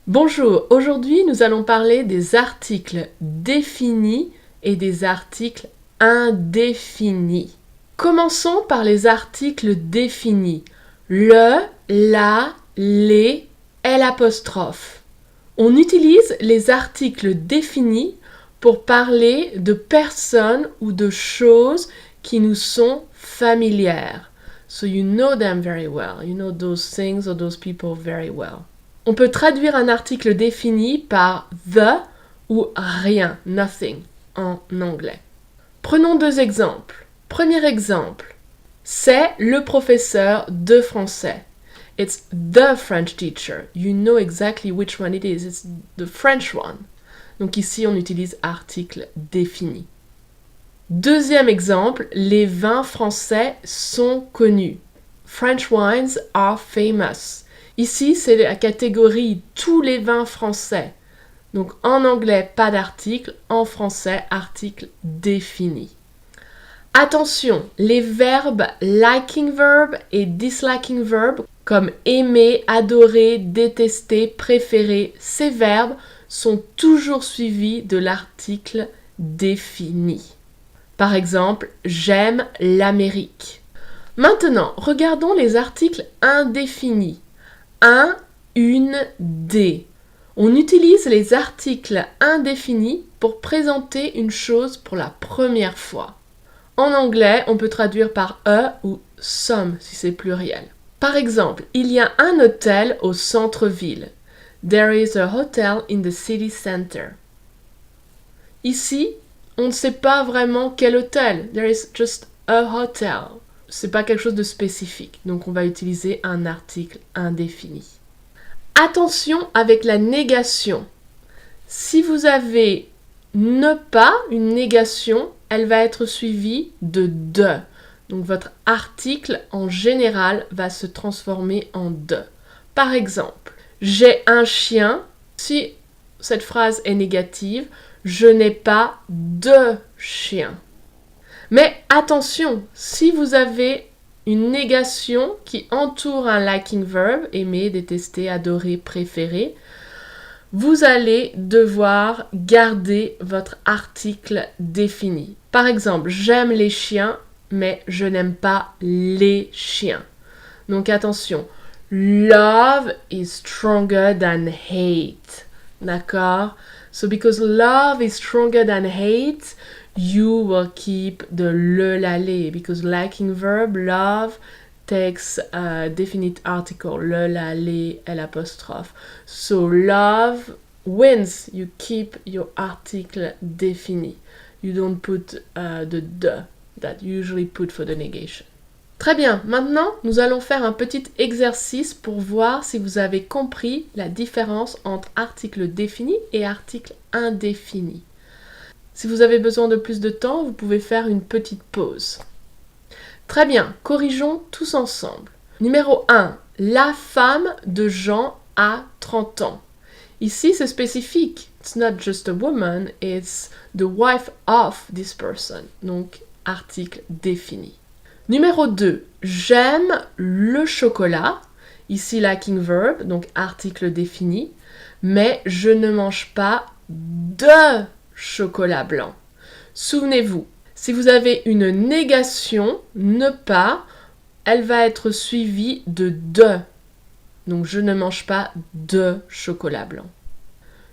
Bonjour, aujourd'hui nous allons parler des articles définis et des articles indéfinis. Commençons par les articles définis. Le, la, les, l'apostrophe. On utilise les articles définis pour parler de personnes ou de choses qui nous sont familières. So you know them very well. You know those things or those people very well. On peut traduire un article défini par the ou rien, nothing, en anglais. Prenons deux exemples. Premier exemple, c'est le professeur de français. It's the French teacher. You know exactly which one it is. It's the French one. Donc ici, on utilise article défini. Deuxième exemple, les vins français sont connus. French wines are famous. Ici, c'est la catégorie tous les vins français. Donc en anglais, pas d'article. En français, article défini. Attention, les verbes liking verb et disliking verb, comme aimer, adorer, détester, préférer, ces verbes sont toujours suivis de l'article défini. Par exemple, j'aime l'Amérique. Maintenant, regardons les articles indéfinis. Un, une, des. On utilise les articles indéfinis pour présenter une chose pour la première fois. En anglais, on peut traduire par a ou some si c'est pluriel. Par exemple, il y a un hôtel au centre-ville. There is a hotel in the city center. Ici, on ne sait pas vraiment quel hôtel. There is just a hotel. C'est pas quelque chose de spécifique, donc on va utiliser un article indéfini. Attention avec la négation. Si vous avez ne pas, une négation, elle va être suivie de. Donc votre article en général va se transformer en de. Par exemple, j'ai un chien. Si cette phrase est négative, je n'ai pas de chien. Mais attention, si vous avez une négation qui entoure un liking verb, aimer, détester, adorer, préférer, vous allez devoir garder votre article défini. Par exemple, j'aime les chiens, mais je n'aime pas les chiens. Donc attention, love is stronger than hate. D'accord? So because love is stronger than hate, you will keep the le, la, les, because liking verb, love, takes a definite article, le, la, les, l'apostrophe. So love wins, you keep your article défini. You don't put the that you usually put for the negation. Très bien, maintenant nous allons faire un petit exercice pour voir si vous avez compris la différence entre article défini et article indéfini. Si vous avez besoin de plus de temps, vous pouvez faire une petite pause. Très bien, corrigeons tous ensemble. Numéro 1, la femme de Jean a 30 ans. Ici, c'est spécifique. It's not just a woman, it's the wife of this person. Donc, article défini. Numéro 2, j'aime le chocolat. Ici, liking verb, donc article défini. Mais je ne mange pas de chocolat blanc. Souvenez-vous, si vous avez une négation, ne pas, elle va être suivie de. Donc je ne mange pas de chocolat blanc.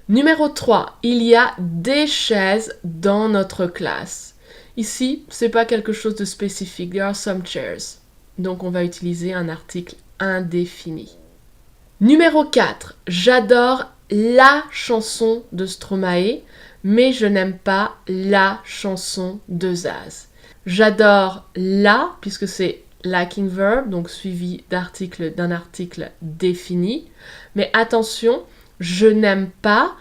Numéro 3, il y a des chaises dans notre classe. Ici, c'est pas quelque chose de spécifique. There are some chairs. Donc on va utiliser un article indéfini. Numéro 4, j'adore la chanson de Stromae, mais je n'aime pas la chanson de Zaz. J'adore la, puisque c'est liking verb, donc suivi d'un article défini. Mais attention, je n'aime pas,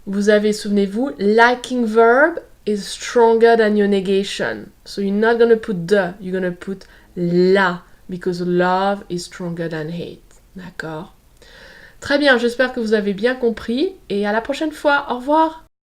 vous avez, souvenez-vous, liking verb is stronger than your negation. So you're not going to put the, you're going to put la, because love is stronger than hate. D'accord? Très bien, j'espère que vous avez bien compris et à la prochaine fois. Au revoir!